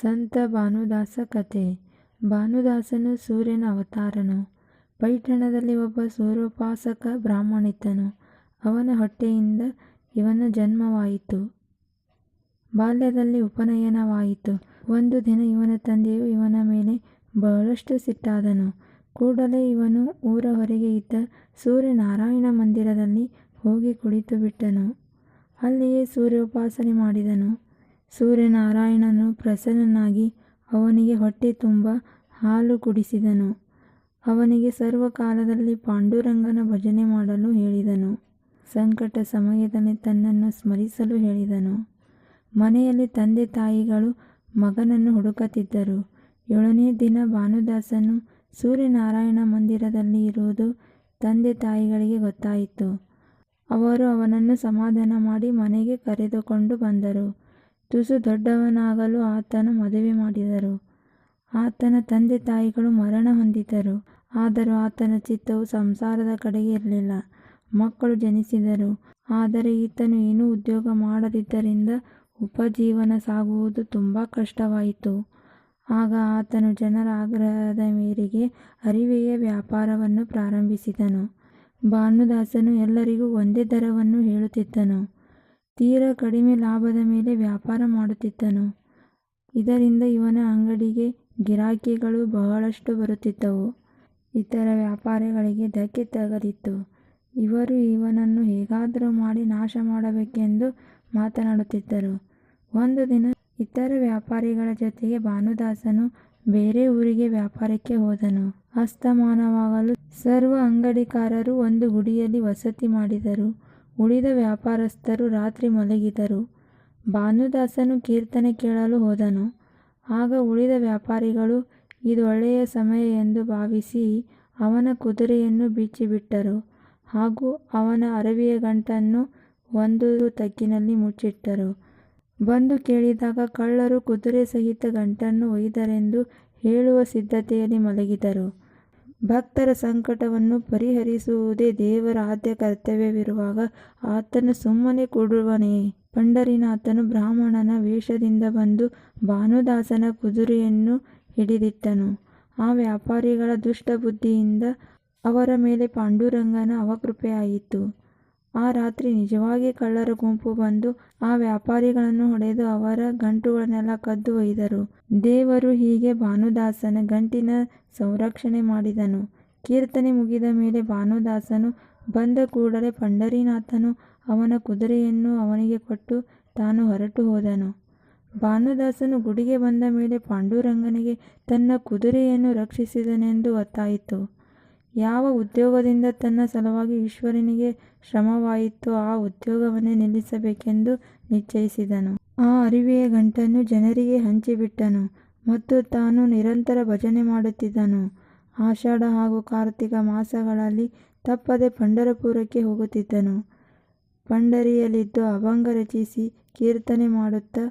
ಸಂತ ಭಾನುದಾಸ ಕಥೆ. ಭಾನುದಾಸನು ಸೂರ್ಯನ ಅವತಾರನು. ಪೈಠಣದಲ್ಲಿ ಒಬ್ಬ ಸೂರ್ಯೋಪಾಸಕ ಬ್ರಾಹ್ಮಣಿದ್ದನು. ಅವನ ಹೊಟ್ಟೆಯಿಂದ ಇವನ ಜನ್ಮವಾಯಿತು. ಬಾಲ್ಯದಲ್ಲಿ ಉಪನಯನವಾಯಿತು. ಒಂದು ದಿನ ಇವನ ತಂದೆಯು ಇವನ ಮೇಲೆ ಬಹಳಷ್ಟು ಸಿಟ್ಟಾದನು. ಕೂಡಲೇ ಇವನು ಊರ ಹೊರಗೆ ಇದ್ದ ಸೂರ್ಯನಾರಾಯಣ ಮಂದಿರದಲ್ಲಿ ಹೋಗಿ ಕುಳಿತುಬಿಟ್ಟನು. ಅಲ್ಲಿಯೇ ಸೂರ್ಯೋಪಾಸನೆ ಮಾಡಿದನು. ಸೂರ್ಯನಾರಾಯಣನು ಪ್ರಸನ್ನನಾಗಿ ಅವನಿಗೆ ಹೊಟ್ಟೆ ತುಂಬ ಹಾಲು ಕುಡಿಸಿದನು. ಅವನಿಗೆ ಸರ್ವಕಾಲದಲ್ಲಿ ಪಾಂಡುರಂಗನ ಭಜನೆ ಮಾಡಲು ಹೇಳಿದನು. ಸಂಕಟ ಸಮಯದಲ್ಲಿ ತನ್ನನ್ನು ಸ್ಮರಿಸಲು ಹೇಳಿದನು. ಮನೆಯಲ್ಲಿ ತಂದೆ ತಾಯಿಗಳು ಮಗನನ್ನು ಹುಡುಕುತ್ತಿದ್ದರು. 7ನೇ ದಿನ ಭಾನುದಾಸನು ಸೂರ್ಯನಾರಾಯಣ ಮಂದಿರದಲ್ಲಿ ಇರುವುದು ತಂದೆ ತಾಯಿಗಳಿಗೆ ಗೊತ್ತಾಯಿತು. ಅವರು ಅವನನ್ನು ಸಮಾಧಾನ ಮಾಡಿ ಮನೆಗೆ ಕರೆದುಕೊಂಡು ಬಂದರು. ತುಸು ದೊಡ್ಡವನಾಗಲು ಆತನ ಮದುವೆ ಮಾಡಿದರು. ಆತನ ತಂದೆ ತಾಯಿಗಳು ಮರಣ ಹೊಂದಿದರು. ಆದರೂ ಆತನ ಚಿತ್ತವು ಸಂಸಾರದ ಕಡೆಗೆ ಇರಲಿಲ್ಲ. ಮಕ್ಕಳು ಜನಿಸಿದರು. ಆದರೆ ಈತನು ಏನೂ ಉದ್ಯೋಗ ಮಾಡದಿದ್ದರಿಂದ ಉಪಜೀವನ ಸಾಗುವುದು ತುಂಬ ಕಷ್ಟವಾಯಿತು. ಆಗ ಆತನು ಜನರ ಆಗ್ರಹದ ಮೇರೆಗೆ ಅರಿವೆಯ ವ್ಯಾಪಾರವನ್ನು ಪ್ರಾರಂಭಿಸಿದನು. ಭಾನುದಾಸನು ಎಲ್ಲರಿಗೂ ಒಂದೇ ದರವನ್ನು ಹೇಳುತ್ತಿದ್ದನು. ತೀರಾ ಕಡಿಮೆ ಲಾಭದ ಮೇಲೆ ವ್ಯಾಪಾರ ಮಾಡುತ್ತಿದ್ದನು. ಇದರಿಂದ ಇವನ ಅಂಗಡಿಗೆ ಗಿರಾಕಿಗಳು ಬಹಳಷ್ಟು ಬರುತ್ತಿದ್ದವು. ಇತರ ವ್ಯಾಪಾರಿಗಳಿಗೆ ಧಕ್ಕೆ ತಗಲಿತ್ತು. ಇವರು ಇವನನ್ನು ಹೇಗಾದರೂ ಮಾಡಿ ನಾಶ ಮಾಡಬೇಕೆಂದು ಮಾತನಾಡುತ್ತಿದ್ದರು. ಒಂದು ದಿನ ಇತರ ವ್ಯಾಪಾರಿಗಳ ಜೊತೆಗೆ ಭಾನುದಾಸನು ಬೇರೆ ಊರಿಗೆ ವ್ಯಾಪಾರಕ್ಕೆ ಹೋದನು. ಅಸ್ತಮಾನವಾಗಲು ಸರ್ವ ಅಂಗಡಿಕಾರರು ಒಂದು ಗುಡಿಯಲ್ಲಿ ವಸತಿ ಮಾಡಿದರು. ಉಳಿದ ವ್ಯಾಪಾರಸ್ಥರು ರಾತ್ರಿ ಮಲಗಿದರು. ಭಾನುದಾಸನು ಕೀರ್ತನೆ ಕೇಳಲು ಹೋದನು. ಆಗ ಉಳಿದ ವ್ಯಾಪಾರಿಗಳು ಇದು ಒಳ್ಳೆಯ ಸಮಯ ಎಂದು ಭಾವಿಸಿ ಅವನ ಕುದುರೆಯನ್ನು ಬಿಚ್ಚಿಬಿಟ್ಟರು ಹಾಗೂ ಅವನ ಅರವಿಯ ಗಂಟನ್ನು ಒಂದು ತಗ್ಗಿನಲ್ಲಿ ಮುಚ್ಚಿಟ್ಟರು. ಬಂದು ಕೇಳಿದಾಗ ಕಳ್ಳರು ಕುದುರೆ ಸಹಿತ ಗಂಟನ್ನು ಒಯ್ದರೆಂದು ಹೇಳುವ ಸಿದ್ಧತೆಯಲ್ಲಿ ಮಲಗಿದರು. ಭಕ್ತರ ಸಂಕಟವನ್ನು ಪರಿಹರಿಸುವುದೇ ದೇವರ ಆದ್ಯ ಕರ್ತವ್ಯವಿರುವಾಗ ಆತನು ಸುಮ್ಮನೆ ಕೊಡುವನೇ? ಪಂಡರೀನಾಥನು ಬ್ರಾಹ್ಮಣನ ವೇಷದಿಂದ ಬಂದು ಭಾನುದಾಸನ ಕುದುರೆಯನ್ನು ಹಿಡಿದಿಟ್ಟನು. ಆ ವ್ಯಾಪಾರಿಗಳ ದುಷ್ಟಬುದ್ಧಿಯಿಂದ ಅವರ ಮೇಲೆ ಪಾಂಡುರಂಗನ ಅವಕೃಪೆಯಾಯಿತು. ಆ ರಾತ್ರಿ ನಿಜವಾಗಿ ಕಳ್ಳರ ಗುಂಪು ಬಂದು ಆ ವ್ಯಾಪಾರಿಗಳನ್ನು ಹೊಡೆದು ಅವರ ಗಂಟುಗಳನ್ನೆಲ್ಲ ಕದ್ದು ಒಯ್ದರು. ದೇವರು ಹೀಗೆ ಭಾನುದಾಸನ ಗಂಟಿನ ಸಂರಕ್ಷಣೆ ಮಾಡಿದನು. ಕೀರ್ತನೆ ಮುಗಿದ ಮೇಲೆ ಭಾನುದಾಸನು ಬಂದ ಕೂಡಲೇ ಪಂಡರೀನಾಥನು ಅವನ ಕುದುರೆಯನ್ನು ಅವನಿಗೆ ಕೊಟ್ಟು ತಾನು ಹೊರಟು ಹೋದನು. ಭಾನುದಾಸನು ಗುಡಿಗೆ ಬಂದ ಮೇಲೆ ಪಾಂಡುರಂಗನಿಗೆ ತನ್ನ ಕುದುರೆಯನ್ನು ರಕ್ಷಿಸಿದನೆಂದು ಗೊತ್ತಾಯಿತು. ಯಾವ ಉದ್ಯೋಗದಿಂದ ತನ್ನ ಸಲುವಾಗಿ ಈಶ್ವರನಿಗೆ ಶ್ರಮವಾಯಿತೋ ಆ ಉದ್ಯೋಗವನ್ನೇ ನಿಲ್ಲಿಸಬೇಕೆಂದು ನಿಶ್ಚಯಿಸಿದನು. ಆ ಅರಿವೆಯ ಗಂಟನ್ನು ಜನರಿಗೆ ಹಂಚಿಬಿಟ್ಟನು ಮತ್ತು ತಾನು ನಿರಂತರ ಭಜನೆ ಮಾಡುತ್ತಿದ್ದನು. ಆಷಾಢ ಹಾಗೂ ಕಾರ್ತಿಕ ಮಾಸಗಳಲ್ಲಿ ತಪ್ಪದೆ ಪಂಢರಪುರಕ್ಕೆ ಹೋಗುತ್ತಿದ್ದನು. ಪಂಢರಿಯಲ್ಲಿದ್ದು ಅಭಂಗ ರಚಿಸಿ ಕೀರ್ತನೆ ಮಾಡುತ್ತಾ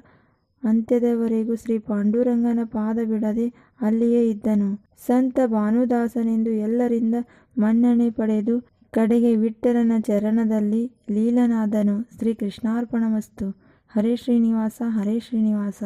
ಅಂತ್ಯದವರೆಗೂ ಶ್ರೀ ಪಾಂಡುರಂಗನ ಪಾದ ಬಿಡದೆ ಅಲ್ಲಿಯೇ ಇದ್ದನು. ಸಂತ ಭಾನುದಾಸನೆಂದು ಎಲ್ಲರಿಂದ ಮನ್ನಣೆ ಪಡೆದು ಕಡೆಗೆ ವಿಠ್ಠಲನ ಚರಣದಲ್ಲಿ ಲೀನನಾದನು. ಶ್ರೀ ಕೃಷ್ಣಾರ್ಪಣಮಸ್ತು. ಹರೇ ಶ್ರೀನಿವಾಸ, ಹರೇ ಶ್ರೀನಿವಾಸ.